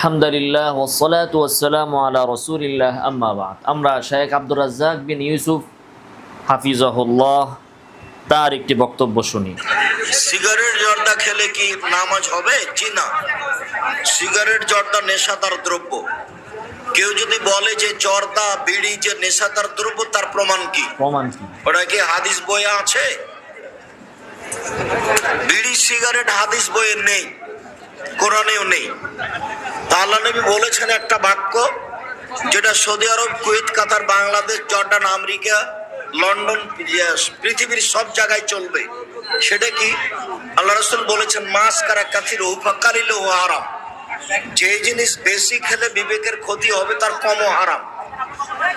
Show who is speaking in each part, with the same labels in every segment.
Speaker 1: আলহামদুলিল্লাহ ওয়াসসালাতু ওয়াসসালামু আলা রাসূলিল্লাহ আম্মা বাদ। আমরা শেখ আব্দুর রাজ্জাক বিন ইউসুফ হাফিজাহুল্লাহ তার একটি বক্তব্য শুনি।
Speaker 2: সিগারেট জর্দা খেলে কি নামাজ হবে? জি না। সিগারেট জর্দা নেশাদার দ্রব্য। কেউ যদি বলে যে জর্দা বিড়ি যে নেশাদার দ্রব্য, তার প্রমাণ কি? ওটা কি হাদিস বইয়ে আছে? বিড়ি সিগারেট হাদিস বইয়ে নেই, কোরআনেও নেই। আল্লাহ নবী বলেছেন একটা বাক্য, যেটা সৌদি আরব, কুয়েত, কাতার, বাংলাদেশ, জর্ডান, আমেরিকা, লন্ডন, পৃথিবীর সব জায়গায় চলবে। সেটা কি? আল্লাহ রাসূল বলেছেন, মাস কারা কাসির ফাকালিল হারাম। যে জিনিস বেশি খেলে বিবেকের ক্ষতি হবে, তার কমও হারাম।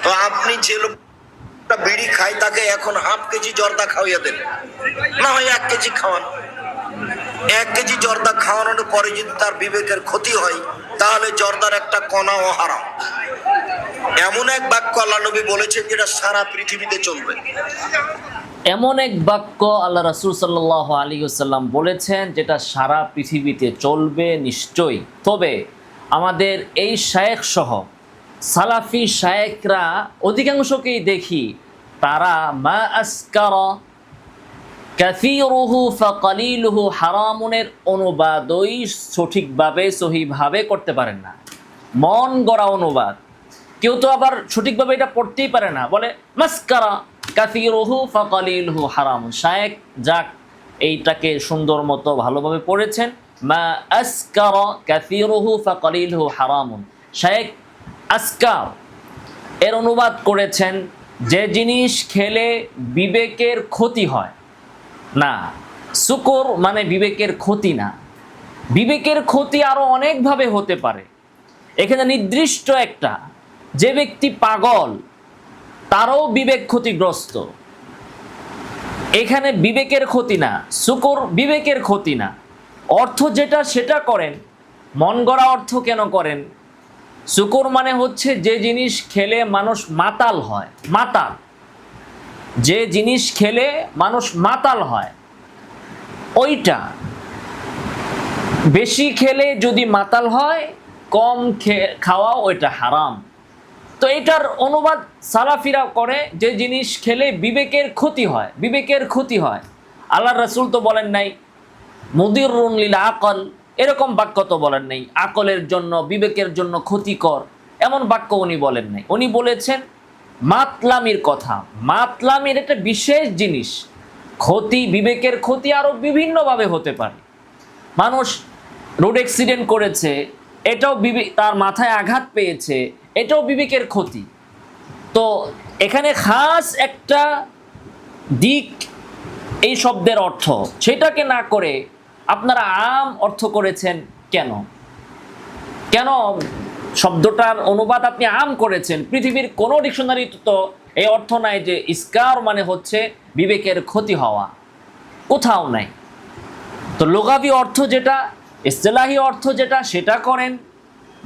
Speaker 2: তো আপনি যে লোকটা বিড়ি খায়, তাকে এখন হাফ কেজি জর্দা খাওয়াইয়া দেন, না হয় 1 কেজি খাওয়ান। 1 কেজি জর্দা খাওয়ানোর পরে যদি তার বিবেকের ক্ষতি হয়, তাহলে জর্দার একটা কণাও হারাম। এমন এক বাক্য আল্লাহ নবী বলেছেন, যেটা সারা পৃথিবীতে চলবে।
Speaker 1: এমন এক বাক্য আল্লাহ রাসূল সাল্লাল্লাহু আলাইহি ওয়াসাল্লাম বলেছেন, যেটা সারা পৃথিবীতে চলবে নিশ্চয়ই। তবে আমাদের এই শায়েখ সহ সালাফি শায়েখরা অধিকাংশকেই দেখি, তারা মা আসকারা কাসীরুহু ফাকালিলুহু হারামুনের অনুবাদই সঠিকভাবে সহিভাবে করতে পারেন না। মন গড়া অনুবাদ। কেউ তো আবার সঠিকভাবে এটা পড়তেই পারে না, বলে মাসকারা কাসীরুহু ফাকালিলুহু হারামুন। শায়েখ যাক এইটাকে সুন্দর মতো ভালোভাবে পড়েছেন, মা আসকারা কাসীরুহু ফাকালিলুহু হারামুন। শায়েখ আসকার এর অনুবাদ করেছেন, যে জিনিস খেলে বিবেকের ক্ষতি হয় না। শুকর মানে বিবেকের ক্ষতি না। বিবেকের ক্ষতি আরো অনেকভাবে হতে পারে। এখানে নির্দিষ্ট একটা, যে ব্যক্তি পাগল তারও বিবেক ক্ষতিগ্রস্ত। এখানে বিবেকের ক্ষতি না, শুকর বিবেকের ক্ষতি না। অর্থ যেটা সেটা করেন, মন গড়া অর্থ কেন করেন? শুকর মানে হচ্ছে যে জিনিস খেলে মানুষ মাতাল হয়। মাতাল, যে জিনিস খেলে মানুষ মাতাল হয়, ওইটা। বেশি খেলে যদি মাতাল হয়, কম খাওয়া ওইটা হারাম। তো এটার অনুবাদ সালাফিরা করে, যে জিনিস খেলে বিবেকের ক্ষতি হয়। বিবেকের ক্ষতি হয়। আল্লাহ রাসূল তো বলেন নাই মুদিরুন লিল আকল, এরকম বাক্য তো বলেন নাই। আকলের জন্য, বিবেকের জন্য ক্ষতিকর, এমন বাক্য উনি বলেন নাই। উনি বলেছেন মাতলামির কথা। মাতলামির একটা বিশেষ জিনিস। ক্ষতি, বিবেকের ক্ষতি আরো বিভিন্নভাবে হতে পারে। মানুষ রোড অ্যাক্সিডেন্ট করেছে, এটাও তার মাথায় আঘাত পেয়েছে, এটাও বিবেকের ক্ষতি। তো এখানে খাস একটা দিক এই শব্দের অর্থ, সেটাকে না করে আপনারা আম অর্থ করেছেন কেন? কেন শব্দটার অনুবাদ আপনি আম করেছেন? পৃথিবীর কোনো ডিকশনারি তো এই অর্থ নাই যে ইসকার মানে হচ্ছে বিবেকের ক্ষতি হওয়া, কোথাও নাই। তো লুগাবি অর্থ যেটা, ইসতিলাহি অর্থ যেটা, সেটা করেন।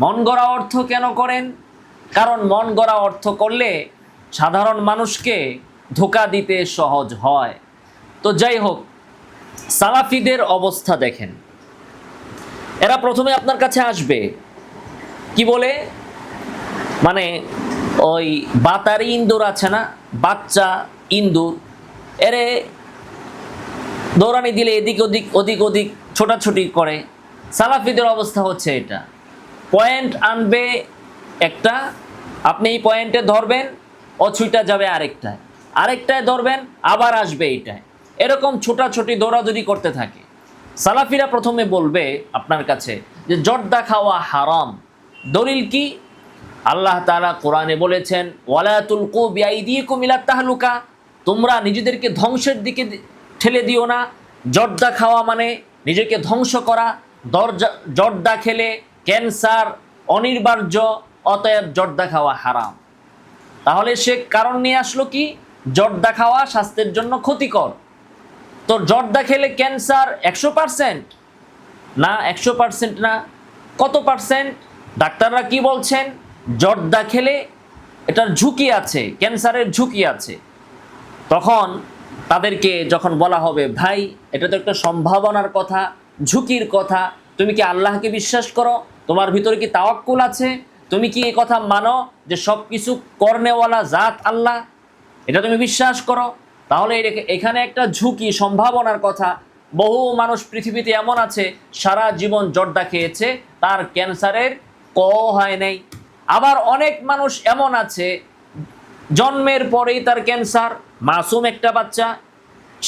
Speaker 1: মন গড়া অর্থ কেন করেন? কারণ মন গড়া অর্থ করলে সাধারণ মানুষকে ধোঁকা দিতে সহজ হয়। তো যাই হোক, সালাফিদের অবস্থা দেখেন। এরা প্রথমে আপনার কাছে আসবে, কি বলে, মানে ওই বাতারি ইন্দুর আছে না, বাচ্চা ইন্দুর, এরে দৌড়ানি দিলে এদিক ওদিক ওদিক ওদিক ছোটাছুটি করে। সালাফিদের অবস্থা হচ্ছে এটা। পয়েন্ট আনবে একটা, আপনি এই পয়েন্টে ধরবেন, অছুইটা যাবে আরেকটায়, আরেকটায় ধরবেন, আবার আসবে এইটায়। এরকম ছোটাছুটি দৌড়াদৌড়ি করতে থাকে। সালাফিরা প্রথমে বলবে আপনার কাছে যে জর্দা খাওয়া হারাম। দলিল কি? আল্লাহ তাআলা কোরআনে বলেছেন, ওয়ালা তুলকু বিআইদিকুম ইলা তাহলুকা, তোমরা নিজেদেরকে ধ্বংসের দিকে ঠেলে দিও না। জর্দা খাওয়া মানে নিজেকে ধ্বংস করা। জর্দা খেলে ক্যান্সার অনিবার্য, অতএব জর্দা খাওয়া হারাম। তাহলে সে কারণ নিয়ে আসলো কি? জর্দা খাওয়া স্বাস্থ্যের জন্য ক্ষতিকর। তো জর্দা খেলে ক্যান্সার 100%? না, 100% না। কত পার্সেন্ট? ডাক্তাররা কি বলছেন? জর্দা খেলে এটার ঝুঁকি আছে, ক্যান্সারের ঝুঁকি আছে। তখন তাদেরকে যখন বলা হবে, ভাই এটা তো একটা সম্ভাবনার কথা, ঝুঁকির কথা, তুমি কি আল্লাহকে বিশ্বাস করো? তোমার ভিতরে কি তাওয়াক্কুল আছে? তুমি কি এই কথা মানো যে সব কিছু করনেওয়ালা জাত আল্লাহ? এটা তুমি বিশ্বাস করো? তাহলে এখানে একটা ঝুঁকি, সম্ভাবনার কথা। বহু মানুষ পৃথিবীতে এমন আছে সারা জীবন জর্দা খেয়েছে, তার ক্যান্সারের ক হয় নাই। আবার অনেক মানুষ এমন আছে জন্মের পরেই তার ক্যান্সার, মাসুম একটা বাচ্চা,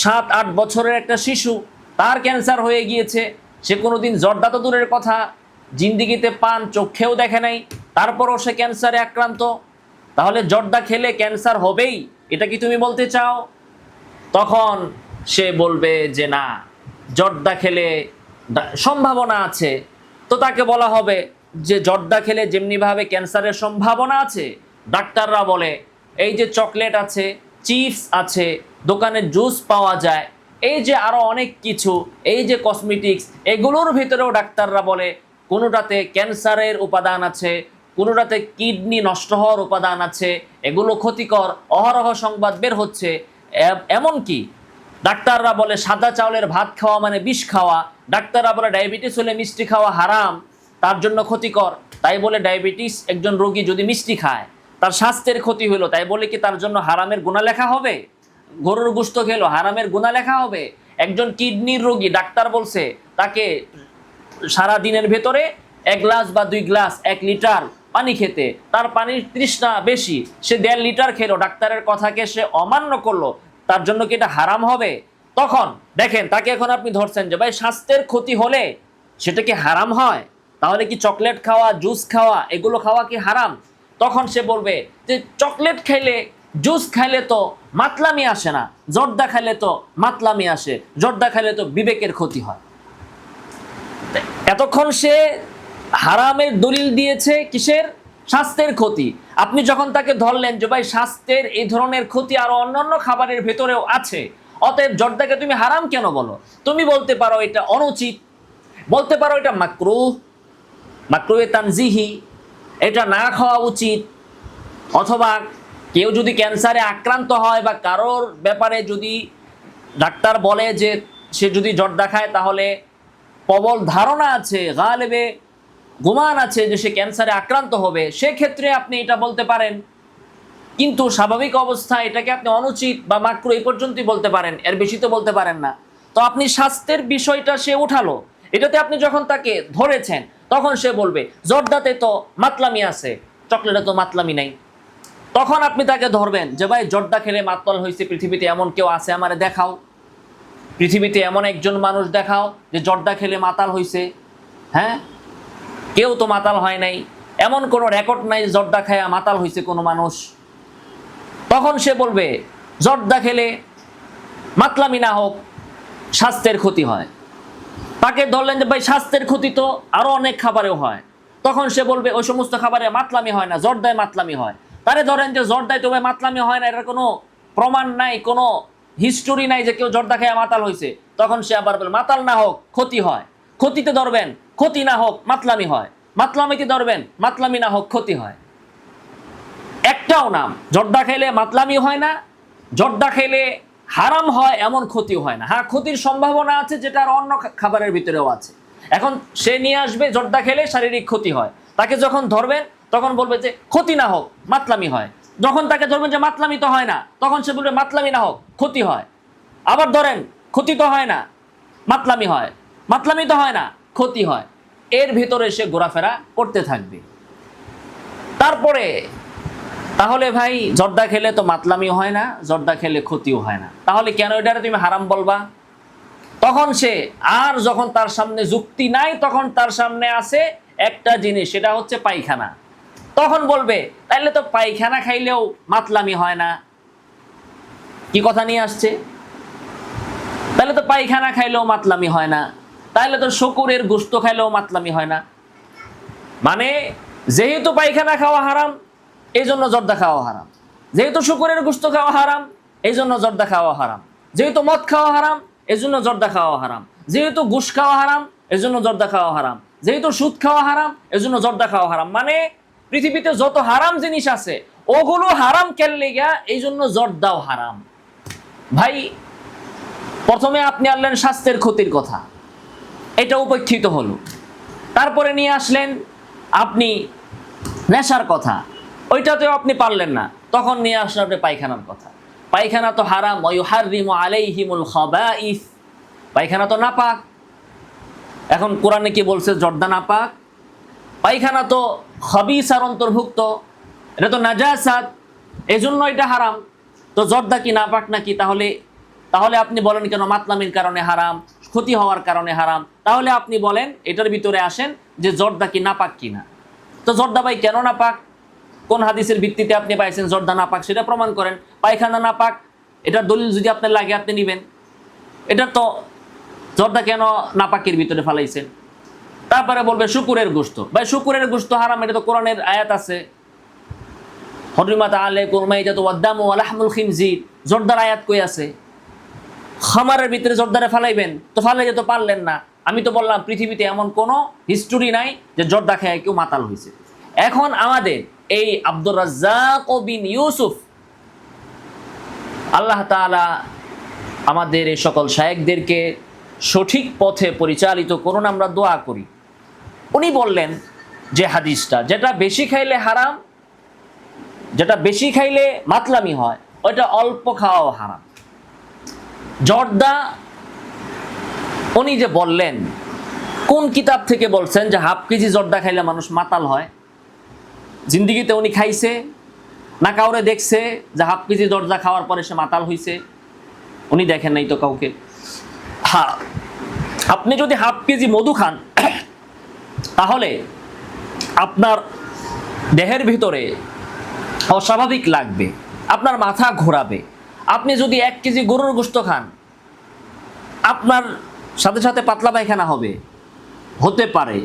Speaker 1: 7-8 বছরের একটা শিশু, তার ক্যান্সার হয়ে গিয়েছে। সে কোনোদিন জর্দা তো দূরের কথা, জিন্দিগিতে পান চোখেও দেখে নাই, তারপরও সে ক্যান্সারে আক্রান্ত। তাহলে জর্দা খেলে ক্যান্সার হবেই, এটা কি তুমি বলতে চাও? তখন সে বলবে যে না, জর্দা খেলে সম্ভাবনা আছে। তো তাকে বলা হবে যে জর্দা খেলে যেমনিভাবে ক্যান্সারের সম্ভাবনা আছে, ডাক্তাররা বলে এই যে চকলেট আছে, চিপস আছে, দোকানে জুস পাওয়া যায়, এই যে আরও অনেক কিছু, এই যে কসমেটিক্স, এগুলোর ভিতরেও ডাক্তাররা বলে কোনোটাতে ক্যান্সারের উপাদান আছে, কোনোটাতে কিডনি নষ্ট হওয়ার উপাদান আছে, এগুলো ক্ষতিকর। অহরহ সংবাদ বের হচ্ছে। এমনকি ডাক্তাররা বলে সাদা চাউলের ভাত খাওয়া মানে বিষ খাওয়া। ডাক্তাররা বলে ডায়াবেটিস হলে মিষ্টি খাওয়া হারাম, তার জন্য ক্ষতিকর। তাই বলে ডায়াবেটিস একজন রোগী যদি মিষ্টি খায় তার স্বাস্থ্যের ক্ষতি হলো, তাই বলে কি তার জন্য হারামের গুনাহ লেখা হবে? গরুর গোশত খেলো, হারামের গুনাহ লেখা হবে? একজন কিডনির রোগী, ডাক্তার বলছে তাকে সারা দিনের ভেতরে 1 গ্লাস বা 2 গ্লাস 1 লিটার পানি খেতে, তার পানির তৃষ্ণা বেশি, সে 1.5 লিটার খেলো, ডাক্তারের কথাকে সে অমান্য করলো, তার জন্য কি এটা হারাম হবে? তখন দেখেন তাকে এখন আপনি ধরছেন যে ভাই স্বাস্থ্যের ক্ষতি হলে সেটা কি হারাম হয়? তাহলে কি চকলেট খাওয়া, জুস খাওয়া, এগুলো খাওয়া কি হারাম? তখন সে বলবে যে চকলেট খাইলে, জুস খাইলে তো মাতলামি আসে না, জর্দা খাইলে তো মাতলামি আসে, জর্দা খাইলে তো বিবেকের ক্ষতি হয়। এতক্ষণ সে হারামের দলিল দিয়েছে কিসের? স্বাস্থ্যের ক্ষতি। আপনি যখন তাকে ধরলেন যে ভাই স্বাস্থ্যের এই ধরনের ক্ষতি আরো অন্যান্য খাবারের ভেতরেও আছে, অতএব জর্দাকে তুমি হারাম কেন বলো? তুমি বলতে পারো এটা অনুচিত, বলতে পারো এটা মাকরুহ, মাকরুহে তানজিহি, এটা না খাওয়া উচিত। অথবা কেউ যদি ক্যান্সারে আক্রান্ত হয় বা কারোর ব্যাপারে যদি ডাক্তার বলে যে সে যদি জর্দা খায় তাহলে প্রবল ধারণা আছে, গালেবে গুমান আছে যে সে ক্যান্সারে আক্রান্ত হবে, সেক্ষেত্রে আপনি এটা বলতে পারেন। কিন্তু স্বাভাবিক অবস্থায় এটাকে আপনি অনুচিত বা মাকরুহ এই পর্যন্তই বলতে পারেন, এর বেশি তো বলতে পারেন না। তো আপনি স্বাস্থ্যের বিষয়টা সে উঠালো, এটাতে আপনি যখন তাকে ধরেছেন তখন সে বলবে জর্দাতে তো মাতলামি আছে, চকলেটে তো মাতলামি নাই। তখন আপনি তাকে ধরবেন যে ভাই জর্দা খেলে মাতাল হয়েছে, পৃথিবীতে এমন কেউ আছে আমারে দেখাও, পৃথিবীতে এমন একজন মানুষ দেখাও যে জর্দা খেলে মাতাল হয়েছে। হ্যাঁ, কেউ তো মাতাল হয় নাই, এমন কোনো রেকর্ড নাই জর্দা খায়া মাতাল হয়েছে কোনো মানুষ। তখন সে বলবে জর্দা খেলে মাতলামি না হোক, স্বাস্থ্যের ক্ষতি হয়। তাকে ধরলেন যে ভাই স্বাস্থ্যের ক্ষতি তো আরো অনেক খাবারেও হয়, তখন সে বলবে ওই সমস্ত খাবারে মাতলামি হয় না, জর্দায় মাতলামি হয়। তারে ধরেন যে জর্দায় তবে মাতলামি হয় না, এটার কোনো প্রমাণ নাই, কোনো হিস্টোরি নাই যে কেউ জর্দা খেয়ে মাতাল হয়েছে। তখন সে আবার বলে মাতাল না হোক ক্ষতি হয়, ক্ষতিতে ধরবেন ক্ষতি না হোক মাতলামি হয়, মাতলামিতে ধরবেন মাতলামি না হোক ক্ষতি হয়। একটাও নাম জর্দা খেলে মাতলামি হয় না, জর্দা খেলে হারাম হয় এমন ক্ষতিও হয় না। হ্যাঁ, ক্ষতির সম্ভাবনা আছে যেটা আর অন্য খাবারের ভিতরেও আছে। এখন সে নিয়ে আসবে জর্দা খেলে শারীরিক ক্ষতি হয়, তাকে যখন ধরবেন তখন বলবে যে ক্ষতি না হোক মাতলামি হয়। যখন তাকে ধরবেন যে মাতলামি তো হয় না, তখন সে বলবে মাতলামি না হোক ক্ষতি হয়। আবার ধরেন ক্ষতি তো হয় না, মাতলামি হয়, মাতলামি তো হয় না, ক্ষতি হয়। এর ভিতরে সে ঘোরাফেরা করতে থাকবে। তারপরে তাহলে ভাই জর্দা খেলে তো মাতলামি হয় না, জর্দা খেলে ক্ষতিও হয় না, তাহলে কেন এটারে তুমি হারাম বলবা? তখন সে আর যখন তার সামনে যুক্তি নাই, তখন তার সামনে আছে একটা জিনিস, সেটা হচ্ছে পায়খানা। তখন বলবে তাইলে তো পায়খানা খাইলেও মাতলামি হয় না। কি কথা নিয়ে আসছে? তাহলে তো পায়খানা খাইলেও মাতলামি হয় না, তাহলে তো শকুরের গোশত খাইলেও মাতলামি হয় না। মানে যেহেতু পায়খানা খাওয়া হারাম এই জন্য জর্দা খাওয়া হারাম, যেহেতু শকুরের গোশত খাওয়া হারাম এই জন্য জর্দা খাওয়া হারাম, যেহেতু মদ খাওয়া হারাম এই জন্য জর্দা খাওয়া হারাম, যেহেতু ঘুষ খাওয়া হারাম এই জন্য জর্দা খাওয়া হারাম, যেহেতু সুদ খাওয়া হারাম এই জন্য জর্দা খাওয়া হারাম। মানে পৃথিবীতে যত হারাম জিনিস আছে ওগুলো হারাম কেন গা, এই জন্য জর্দাও হারাম। ভাই প্রথমে আপনি আনলেন স্বাস্থ্যের ক্ষতির কথা, এটা উপেক্ষিত হলো। তারপরে নিয়ে আসলেন আপনি নেশার কথা, ওইটাতেও আপনি পারলেন না, তখন নিয়ে আসলেন আপনি পায়খানার কথা। পায়খানা তো হারাম, ওয়ায়ুহাররিমু আলাইহিমুল খাবাইস, পায়খানা তো নাপাক। এখন কোরআনে কি বলছে? জর্দা নাপাক। পায়খানা তো খবিসার অন্তর্ভুক্ত, এটা তো নাজাসাত, এজন্য এটা হারাম। তো জর্দা কি নাপাক নাকি? তাহলে আপনি বলেন কেন মাতলামির কারণে হারাম, ক্ষতি হওয়ার কারণে হারাম? তাহলে আপনি বলেন, এটার ভিতরে আসেন যে জর্দা কি নাপাক কিনা। তো জর্দা ভাই কেন নাপাক? কোন হাদিসের ভিত্তিতে আপনি পাইছেন জর্দা নাপাক, সেটা প্রমাণ করেন। পায়খানা নাপাক, এটার দলিল যদি আপনার লাগে আপনি নেবেন। এটা তো জর্দা কেন নাপাকের ভিতরে ফালাইছেন? তারপরে বলবে শুকুরের গোশত, ভাই শুকুরের গোশত হারাম, এটা তো কোরআনের আয়াত আছে, হরিমাত আলাইকুম মাইতাতু ওয়াদ-দামু ওয়া লাহমুল খিনজির, জর্দার আয়াত কই আছে? খামারের ভিতরে জর্দারে ফালাইবেন, তো ফালাইতে তো পারলেন না। আমি তো বললাম পৃথিবীতে এমন কোনো হিস্টোরি নাই যে জর্দা খেয়ে কেউ মাতাল হয়েছে। এখন আমাদের এই আব্দুর রাজ্জাক বিন ইউসুফ, আল্লাহ তাআলা আমাদের এই সকল শায়েখদেরকে সঠিক পথে পরিচালিত করুন, আমরা দোয়া করি। উনি বললেন যে হাদিসটা, যেটা বেশি খাইলে হারাম, যেটা বেশি খাইলে মাতলামি হয়, ওইটা অল্প খাওয়াও হারাম। জর্দা উনি যে বললেন, কোন কিতাব থেকে বলছেন যে হাফ কেজি জর্দা খাইলে মানুষ মাতাল হয়? জিন্দিগিতে উনি খাইছে না কাউরে দেখছে যে হাফ কেজি জর্দা খাওয়ার পরে সে মাতাল হইছে? উনি দেখেন নাই তো কাউকে। হ্যাঁ, আপনি যদি হাফ কেজি মধু খান তাহলে আপনার দেহের ভিতরে অস্বাভাবিক লাগবে, আপনার মাথা ঘোরাবে। আপনি যদি 1 কেজি গরুর গোশত খান, আপনার সাথে সাথে পাতলা পায়খানা হবে, হতে পারে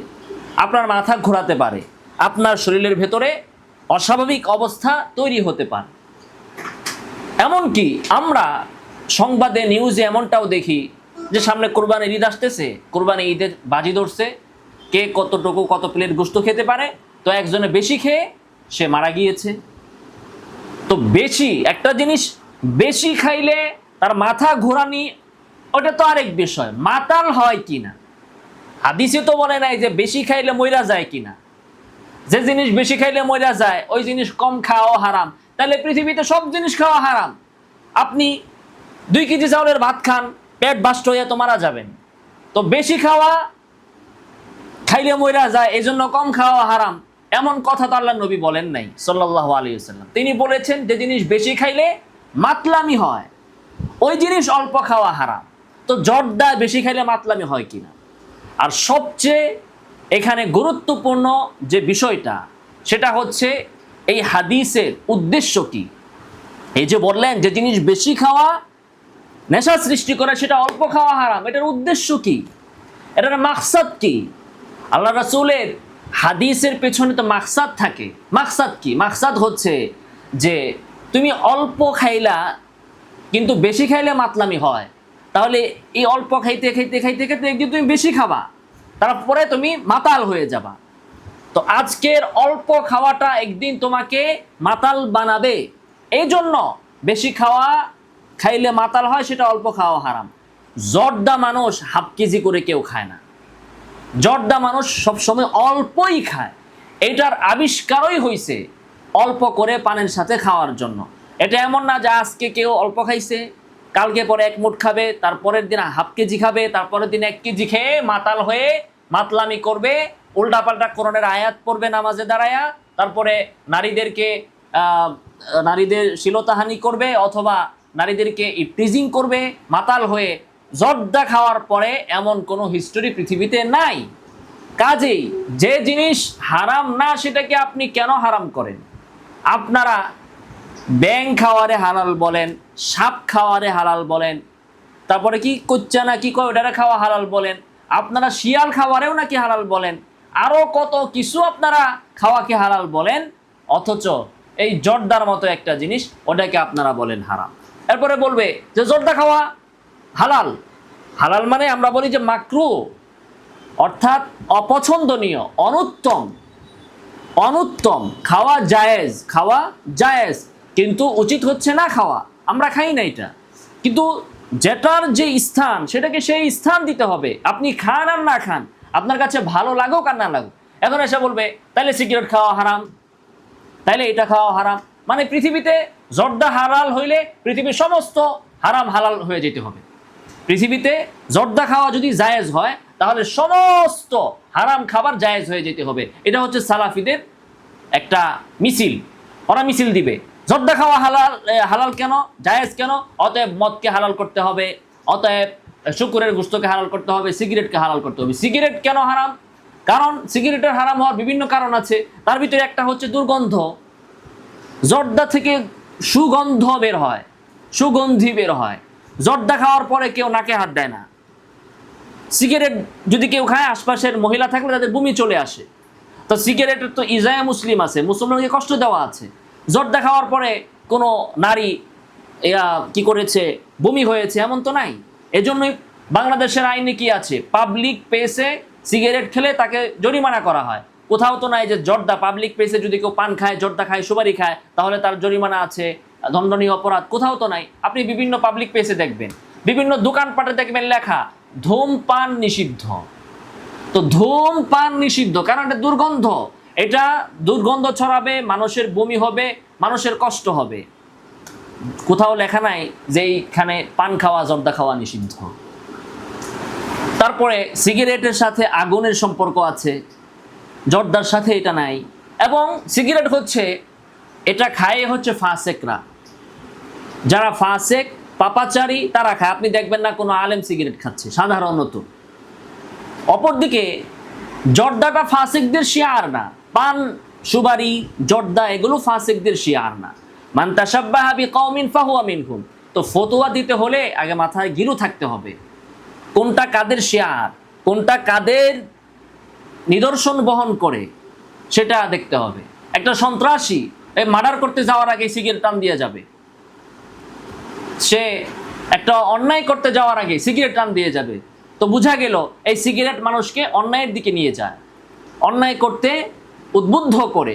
Speaker 1: আপনার মাথা ঘোরাতে পারে, আপনার শরীরের ভেতরে অস্বাভাবিক অবস্থা তৈরি হতে পারে। এমনকি আমরা সংবাদে নিউজে এমনটাও দেখি যে সামনে কোরবানির ঈদ আসতেছে, কোরবানি ঈদের বাজি ধরছে, কে কতটুকু কত প্লেট গোশত খেতে পারে, তো একজনে বেশি খেয়ে সে মারা গিয়েছে। তো বেশি একটা জিনিস বেশি খাইলে তার মাথা ঘোরানি, ওটা তো আরেক বিষয়, মাতাল হয় কিনা। হাদিসে তো বলে নাই যে বেশি খাইলে মইরা যায় কিনা। যে জিনিস বেশি খাইলে মইরা যায় ওই জিনিস কম খাওয়া হারাম। তাহলে পৃথিবীতে সব জিনিস খাওয়া হারাম। আপনি 2 কেজি চাউলের ভাত খান, পেট বাস্ট হয়ে তো মারা যাবেন। তো বেশি খাওয়া খাইলে মইরা যায়, এজন্য কম খাওয়া হারাম, এমন কথা তো আল্লাহ নবী বলেন নাই সাল্লাল্লাহু আলাইহি ওয়াসাল্লাম। তিনি বলেছেন যে জিনিস বেশি খাইলে মাতলামি হয়, ওই জিনিস অল্প খাওয়া হারাম। তো জর্দা বেশি খাইলে মাতলামি হয় কিনা। আর সবচেয়ে এখানে গুরুত্বপূর্ণ যে বিষয়টা, সেটা হচ্ছে এই হাদিসের উদ্দেশ্য কি। এই যে বললেন যে জিনিস বেশি খাওয়া নেশা সৃষ্টি করে, সেটা অল্প খাওয়া হারাম, এটার উদ্দেশ্য কি, এটার মাকসাদ কি? আল্লাহ রাসূলের হাদিসের পেছনে তো মাকসাদ থাকে। মাকসাদ কি? মাকসাদ হচ্ছে যে তুমি অল্প খাইলা কিন্তু বেশি খাইলে মাতলামি হয়, তাহলে এই অল্প খাইতে খাইতে খাইতে খাইতে একদিন তুমি বেশি খাবা, তারপরে তুমি মাতাল হয়ে যাবা। তো আজকের অল্প খাওয়াটা একদিন তোমাকে মাতাল বানাবে, এই জন্য বেশি খাইলে মাতাল হয়, সেটা অল্প খাওয়া হারাম। জর্দা মানুষ হাফ কেজি করে কেউ খায় না, জর্দা মানুষ সবসময় অল্পই খায়। এটার আবিষ্কারই হয়েছে অল্প করে পানের সাথে খাওয়ার জন্য। এটা এমন না যে আজকে কেউ অল্প খাইছে, কালকে পরে 1 মুঠ খাবে, তারপরের দিন হাফ কেজি খাবে, তারপরের দিন 1 কেজি খেয়ে মাতাল হয়ে মাতলামি করবে, উল্টাপাল্টা কোরআনের আয়াত পড়বে নামাজে দাঁড়ায়া, তারপরে নারীদের শ্লীলতাহানি করবে অথবা নারীদেরকে ইপটিজিং করবে মাতাল হয়ে। জর্দা খাওয়ার পরে এমন কোনো হিস্টোরি পৃথিবীতে নাই। কাজেই যে জিনিস হারাম না সেটাকে আপনি কেন হারাম করেন? আপনারা ব্যাং খাওয়ারে হালাল বলেন, সাপ খাওয়ারে হালাল বলেন, তারপরে কি কোচ্চা না কি কয় ওটারে খাওয়া হালাল বলেন, আপনারা শিয়াল খাওয়ারেও নাকি হালাল বলেন, আরো কত কিছু আপনারা খাওয়াকে হালাল বলেন, অথচ এই জর্দার মতো একটা জিনিস ওটাকে আপনারা বলেন হারাম। এরপরে বলবে যে জর্দা খাওয়া হালাল। হালাল মানে আমরা বলি যে মাকরু, অর্থাৎ অপছন্দনীয়, অনুত্তম। খাওয়া জায়েজ, কিন্তু উচিত হচ্ছে না খাওয়া। আমরা খাই না এটা, কিন্তু যেটার যে স্থান সেটাকে সেই স্থান দিতে হবে। আপনি খান আর না খান, আপনার কাছে ভালো লাগুক আর না লাগুক। এখন এসে বলবে তাইলে সিগারেট খাওয়া হারাম, তাইলে এটা খাওয়া হারাম। মানে পৃথিবীতে জর্দা হালাল হইলে পৃথিবীর সমস্ত হারাম হালাল হয়ে যেতে হবে। পৃথিবীতে জর্দা খাওয়া যদি জায়েজ হয় তাহলে সমস্ত হারাম খাবার জায়েজ হয়ে যেতে হবে। এটা হচ্ছে সালাফিদের একটা মিছিল, ওরা মিছিল দিবে জর্দা খাওয়া হালাল, হালাল কেন, জায়েজ কেন, অতএব মদকে হালাল করতে হবে, অতএব শুকুরের গোশতকে হালাল করতে হবে, সিগারেটকে হালাল করতে হবে। সিগারেট কেন হারাম? কারণ সিগারেটের হারাম হওয়ার বিভিন্ন কারণ আছে, তার ভিতরে একটা হচ্ছে দুর্গন্ধ। জর্দা থেকে সুগন্ধ বের হয়, সুগন্ধি বের হয়। জর্দা খাওয়ার পরে কেউ নাকে হাত দেয় না। সিগারেট যদি কেউ খায়, আশপাশের মহিলা থাকলে তাদের বমি চলে আসে। তো সিগারেটের তো ইজায়া মুসলিম আছে, মুসলমানকে কষ্ট দেওয়া আছে। জর্দা খাওয়ার পরে কোনো নারী কি করেছে, বমি হয়েছে, এমন তো নাই। এজন্যই বাংলাদেশের আইনে কি আছে, পাবলিক প্লেসে সিগারেট খেলে তাকে জরিমানা করা হয়। কোথাও তো নাই যে জর্দা পাবলিক প্লেসে যদি কেউ পান খায়, জর্দা খায়, সুপারি খায়, তাহলে তার জরিমানা আছে, দণ্ডনীয় অপরাধ, কোথাও তো নাই। আপনি বিভিন্ন পাবলিক প্লেসে দেখবেন, বিভিন্ন দোকানপাটে দেখবেন লেখা ধূমপান নিষিদ্ধ। তো ধূমপান নিষিদ্ধ কারণ এটা দুর্গন্ধ, এটা দুর্গন্ধ ছড়াবে, মানুষের বমি হবে, মানুষের কষ্ট হবে। কোথাও লেখা নাই যে এইখানে পান খাওয়া, জর্দা খাওয়া নিষিদ্ধ। তারপরে সিগারেটের সাথে আগুনের সম্পর্ক আছে, জর্দার সাথে এটা নাই। এবং সিগারেট হচ্ছে, এটা খায় হচ্ছে ফাসেকরা, যারা ফাসেক পাপাচারী তারা খায়। আপনি দেখবেন না কোনো আলেম সিগারেট খাচ্ছে সাধারণত। অপরদিকে জর্দাটা ফাসেকদের শিয়ার না, পান সুবারি জর্দা এগুলো ফাসেকদের শিয়ার না। মান তাশাব্বাহা বিকওমিন ফাহুয়া মিনহুম। তো ফতোয়া দিতে হলে আগে মাথায় গিরু থাকতে হবে, কোনটা কাদের শিয়ার, কোনটা কাদের নিদর্শন বহন করে সেটা দেখতে হবে। একটা সন্ত্রাসী মার্ডার করতে যাওয়ার আগে সিগারেট টান দিয়ে যাবে, সে একটা অন্যায় করতে যাওয়ার আগে সিগারেট টান দিয়ে যাবে। তো বোঝা গেল এই সিগারেট মানুষকে অন্যায়ের দিকে নিয়ে যায়, অন্যায় করতে উদ্বুদ্ধ করে।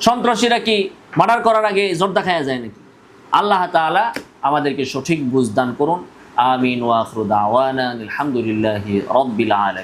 Speaker 1: সন্ত্রাসীরা কি মার্ডার করার আগে জর্দা খাওয়া যায় নাকি? আল্লাহ তাআলা আমাদেরকে সঠিক বুঝ দান করুন। আমিন ওয়া আখিরু দাওয়ানা আলহামদুলিল্লাহি রাব্বিল আলামিন।